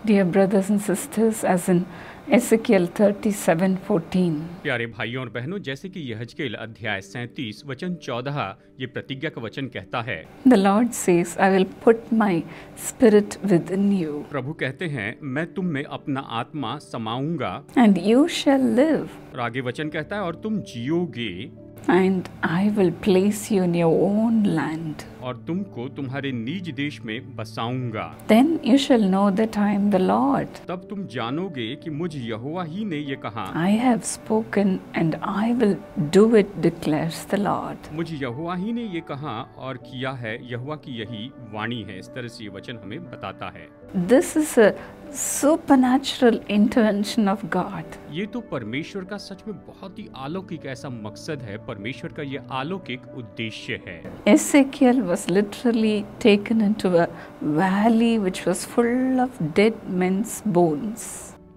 Dear brothers and sisters, as in Ezekiel 37:14, प्यारे भाइयों और बहनों, जैसे कि यहजकेल अध्याय 37 वचन 14 ये प्रतिज्ञा का वचन कहता है, the Lord says, I will put my spirit within you, प्रभु कहते हैं मैं तुम में अपना आत्मा समाऊंगा and you shall live, और आगे वचन कहता है और तुम जियोगे and I will place you in your own land. और तुमको तुम्हारे निज देश में बसाऊंगा। Then you shall know that I am the Lord. तब तुम जानोगे कि मुझ यहोवा ही ने ये कहा, I have spoken and I will do it, declares the Lord. मुझ यहोवा ही ने ये कहा और किया है, यहोवा की यही वाणी है। इस तरह से ये वचन हमें बताता है। This is a supernatural intervention of God. ये तो परमेश्वर का सच में बहुत ही अलौकिक ऐसा मकसद है, परमेश्वर का ये अलौकिक उद्देश्य है। Ezekiel was literally taken into a valley which was full of dead men's bones.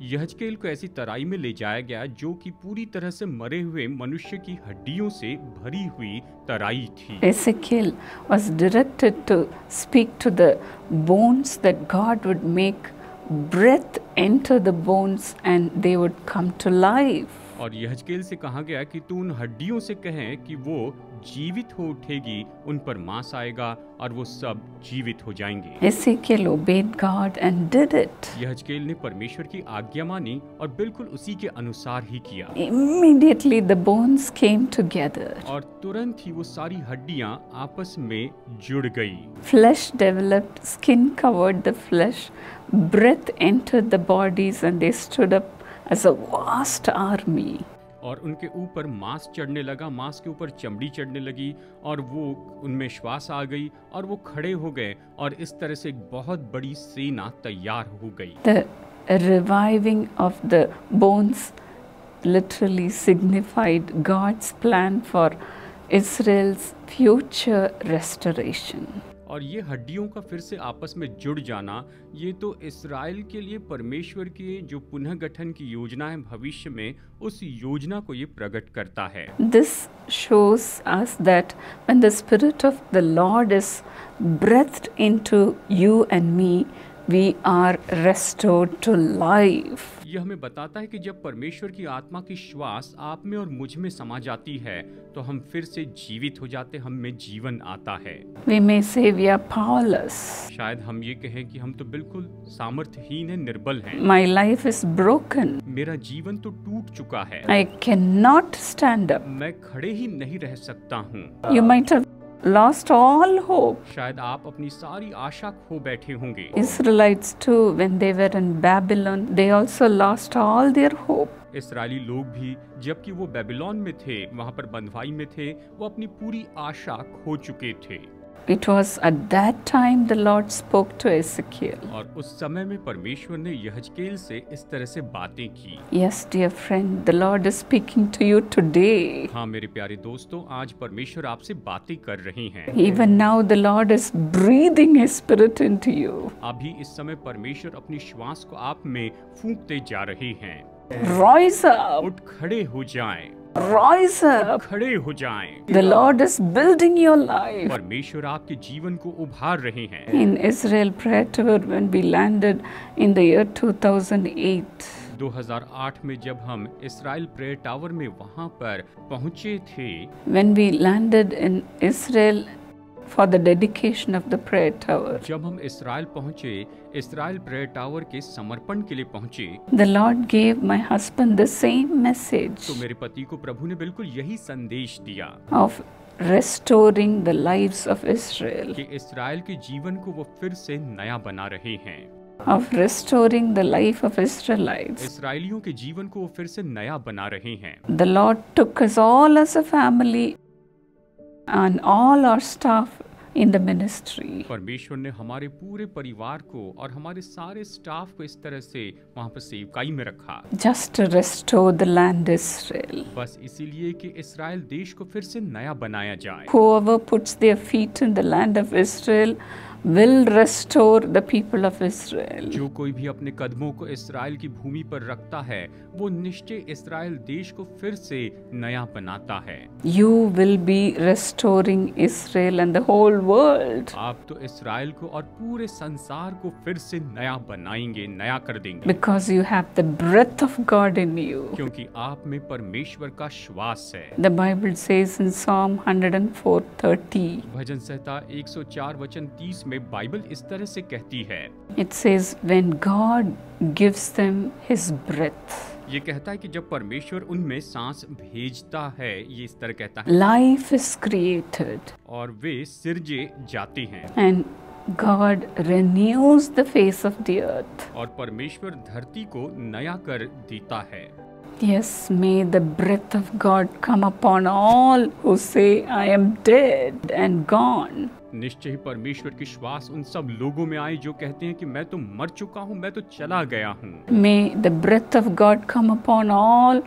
यहजकेल को ऐसी तराई में ले जाया गया जो कि पूरी तरह से मरे हुए मनुष्य की हड्डियों से भरी हुई तराई थी। Ezekiel was directed to speak to the bones that God would make breath enter the bones and they would come to life. और यहजकेल से कहा गया कि तू उन हड्डियों से कहें कि वो जीवित हो उठेगी, उन पर मांस आएगा और वो सब जीवित हो जाएंगे। Ezekiel obeyed God and did it. यहजकेल ने परमेश्वर की आज्ञा मानी और बिल्कुल उसी के अनुसार ही किया। Immediately the bones came together. और तुरंत ही वो सारी हड्डियां आपस में जुड़ गई। Flesh developed, skin covered the flesh, breath entered the bodies and they stood up as a vast army. और उनके ऊपर मांस चढ़ने लगा, मांस के ऊपर चमड़ी चढ़ने लगी और वो उनमें श्वास आ गई और वो खड़े हो गए और इस तरह से एक बहुत बड़ी सेना तैयार हो गई। The reviving of the bones literally signified God's plan for Israel's future restoration. और ये हड्डियों का फिर से आपस में जुड़ जाना, ये तो इस्राएल के लिए परमेश्वर के जो पुनः गठन की योजना है भविष्य में, उस योजना को ये प्रकट करता है। This shows us that when the Spirit of the Lord is breathed into you and me, we are restored to life. ये हमें बताता है कि जब परमेश्वर की आत्मा की श्वास आप में और मुझ में समा जाती है तो हम फिर से जीवित हो जाते, हम में जीवन आता है। We may say we are powerless. शायद हम ये कहें कि हम तो बिल्कुल सामर्थ्यहीन हैं, निर्बल हैं। My life is broken. मेरा जीवन तो टूट चुका है। I cannot stand up. मैं खड़े ही नहीं रह सकता हूँ। You might have lost all hope. शायद आप अपनी सारी आशा खो बैठे होंगे। Israelites too, when they were in Babylon, they also lost all their hope. इस्राएली लोग भी जबकि वो बेबीलोन में थे, वहाँ पर बंधुआई में थे, वो अपनी पूरी आशा खो चुके थे। It was at that time the Lord spoke to Ezekiel. और उस समय में परमेश्वर ने यहजकेल से इस तरह से बातें की। Yes, dear friend, the Lord is speaking to you today. हाँ मेरे प्यारे दोस्तों, आज परमेश्वर आपसे बातें कर रहे हैं। Even now the Lord is breathing His Spirit into you. अभी इस समय परमेश्वर अपनी श्वास को आप में फूंकते जा रहे हैं। Rise up, उठ खड़े हो जाएं, rise up. खड़े हो जाएं। The Lord is building your life. परमेश्वर आपके जीवन को उभार रहे हैं। In Israel Prayer Tour, when we landed in the year 2008, 2008 में जब हम इस्राएल प्रेयर टावर में वहां पर पहुंचे थे, when we landed in Israel for the dedication of the prayer tower, जब हम इस्राएल पहुंचे, इस्राएल प्रेयर टावर के समर्पण के लिए पहुंचे, the Lord gave my husband the same message तो मेरे पति को प्रभु ने बिल्कुल यही संदेश दिया of restoring the lives of Israel, कि इस्राएल के जीवन को वो फिर से नया बना रहे हैं, of restoring the life of Israelites. इस्राएलियों के जीवन को वो फिर से नया बना रहे हैं। The Lord took us all as a family and all our staff in the ministry. परमेश्वर ने हमारे पूरे परिवार को और हमारे सारे स्टाफ को इस तरह से वहाँ पर सेवकाई में रखा, Just to restore the land Israel. बस इसीलिए कि इस्राएल देश को फिर से नया बनाया जाए। Whoever puts their feet in the land of Israel will restore the people of Israel. जो कोई भी अपने कदमों को इस्राएल की भूमि पर रखता है वो निश्चय इस्राएल देश को फिर से नया बनाता है। You will be restoring Israel and the whole world. आप तो इस्राएल को और पूरे संसार को फिर से नया बनाएंगे, नया कर देंगे, Because you have the breath of God in you. क्योंकि आप में परमेश्वर का श्वास है। The Bible says in Psalm 104:30, भजन संहिता 104 वचन 30 में बाइबल इस तरह से कहती है, it says, when God gives them His breath, ये कहता है कि जब परमेश्वर उनमें सांस भेजता है, ये इस तरह कहता है, life is created और वे सिरजे जाते हैं and God renews the face of the earth. और परमेश्वर धरती को नया कर देता है। Yes, may the breath of God come upon all who say, I am dead and gone. निश्चय ही परमेश्वर की श्वास उन सब लोगों में आए जो कहते हैं कि मैं तो मर चुका हूँ, मैं तो चला गया हूँ। May the breath of God come upon all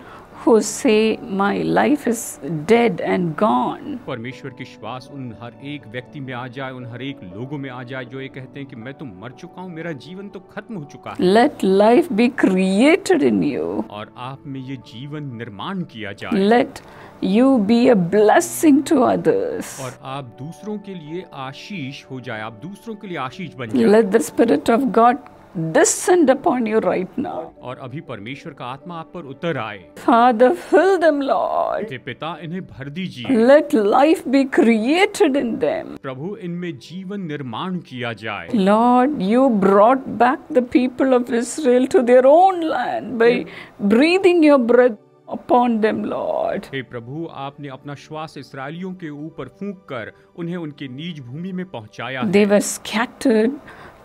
who say, my life is dead and gone. परमेश्वर की श्वास उन हर एक व्यक्ति में आ जाए, उन हर एक लोगों में आ जाए जो ये कहते हैं कि मैं तो मर चुका हूँ, मेरा जीवन तो खत्म हो चुका है। Let life be created in you. और आप में ये जीवन निर्माण किया जाए Let you be a blessing to others. और आप दूसरों के लिए आशीष हो जाए, आप दूसरों के लिए आशीष बन जाए। Let the Spirit of God descend upon you right now. और अभी परमेश्वर का आत्मा आप पर उतर आए। Father, fill them, Lord. हे पिता, इन्हें भर दीजिए। Let life be created in them. प्रभु, इनमें जीवन निर्माण किया जाए। Lord, you brought back the people of Israel to their own land by breathing your breath upon them, Lord. हे प्रभु, आपने अपना श्वास इस्राएलियों के ऊपर फूंक कर उन्हें उनके निज भूमि में पहुंचाया है। They were scattered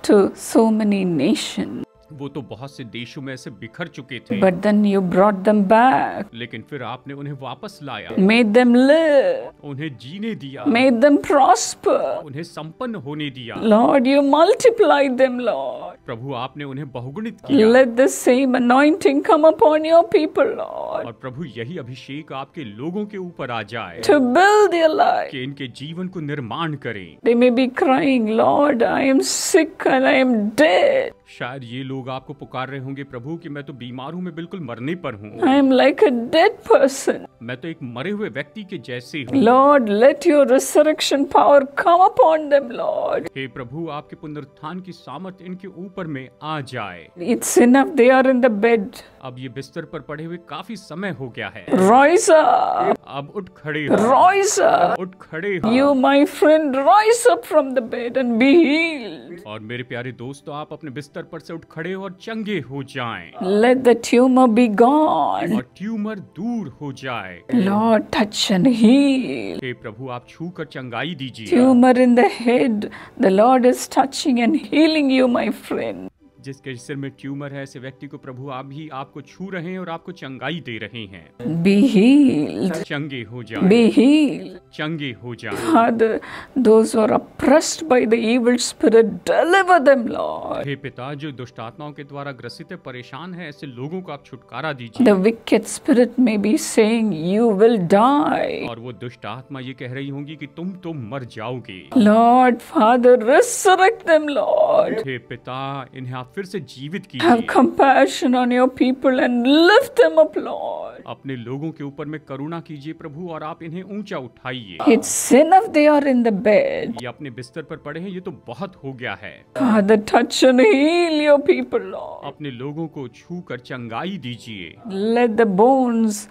to so many nations. वो तो बहुत से देशों में ऐसे बिखर चुके थे, But then you brought them back, लेकिन फिर आपने उन्हें वापस लाया, made them live, उन्हें जीने दिया, made them prosper. उन्हें संपन्न होने दिया। Lord, you multiplied them, Lord. प्रभु, आपने उन्हें बहुगुणित किया। Let the same anointing come upon your people, Lord, और प्रभु, यही अभिषेक आपके लोगों के ऊपर आ जाए to build their life. कि इनके जीवन को निर्माण करें। They may be crying, Lord, I am sick and I am dead. शायद ये लोग आपको पुकार रहे होंगे, प्रभु, कि मैं तो बीमार हूँ, मैं बिल्कुल मरने पर हूँ, I am like a dead person. मैं तो एक मरे हुए व्यक्ति के जैसे हूँ। Lord, let your resurrection power come upon them, Lord. हे प्रभु, आपके पुनरुत्थान की सामर्थ इनके ऊपर में आ जाए। It's enough, they are in the bed. अब ये बिस्तर पर पड़े हुए काफी समय हो गया है। Rise up, अब उठ खड़े हो, rise up. उठ खड़े हो। You, my friend, rise up from the bed and be healed. और मेरे प्यारे दोस्तों, आप अपने बिस्तर पर से उठ खड़े और चंगे हो जाएं Let the tumor be gone. और ट्यूमर दूर हो जाए। Lord, touch and heal. हे प्रभु, आप छू कर चंगाई दीजिए। Tumor in the head, the Lord is touching and healing you, my friend. जिसके सिर में ट्यूमर है, ऐसे व्यक्ति को प्रभु आप भी आपको छू रहे हैं और आपको चंगाई दे रहे हैं। Be healed. चंगे हो जाएं, Be healed. चंगे हो जाएं। Father, those who are oppressed by the evil spirit, deliver them, Lord. हे पिता, जो दुष्ट आत्माओं के द्वारा ग्रसित है, परेशान है, ऐसे लोगों को आप छुटकारा दीजिए। The wicked spirit may be saying, you will die. और वो दुष्ट आत्मा ये कह रही होंगी कि तुम तो मर जाओगे। Lord, Father, resurrect them, Lord. हे पिता, इन्हें आप फिर से जीवित Have कीजिए। compassion on your people and lift them up, Lord. अपने लोगों के ऊपर में करुणा कीजिए प्रभु, और आप इन्हें ऊंचा उठाइए। It's enough they are in the bed. ये अपने बिस्तर पर पड़े हैं, ये तो बहुत हो गया है। Father, touch and heal your people, Lord. अपने लोगों को छू कर चंगाई दीजिए Let the bones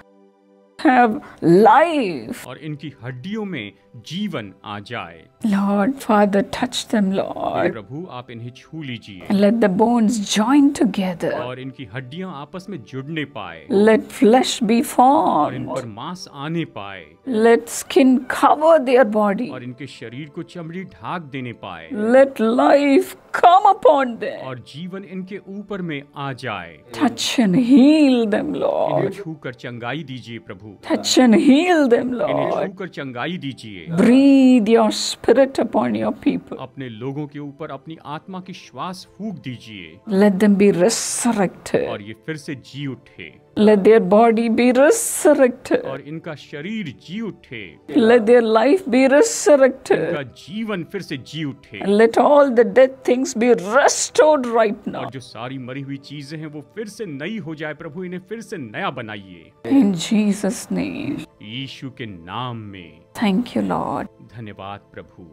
have life. और इनकी हड्डियों में जीवन आ जाए। Lord, Father, touch them, हे Lord. प्रभु, आप इन्हें छू लीजिए Let the bones join together. और इनकी हड्डियां आपस में जुड़ने पाए Let flesh be और इन formed. पर मांस आने पाए Let skin cover their body. और इनके शरीर को चमड़ी ढाक देने पाए Let life come upon them. और जीवन इनके ऊपर में आ जाए। Touch and heal them, इन्हें Lord. छू कर चंगाई दीजिए प्रभु। प्रभु। Touch and heal them, इन्हें Lord. छूकर चंगाई दीजिए। Breathe your spirit upon your people. अपने लोगों के ऊपर अपनी आत्मा की श्वास फूंक दीजिए Let them be resurrected. और ये फिर से जी उठे Let their body be resurrected. और इनका शरीर जी उठे, Let their life be resurrected. इनका जीवन फिर से जी उठे And let all the dead things be restored right now. और जो सारी मरी हुई चीजें हैं वो फिर से नई हो जाए। प्रभु इन्हें फिर से नया बनाइए In Jesus' name. यीशु के नाम में। Thank you, Lord. धन्यवाद प्रभु।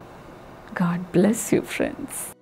God bless you, friends.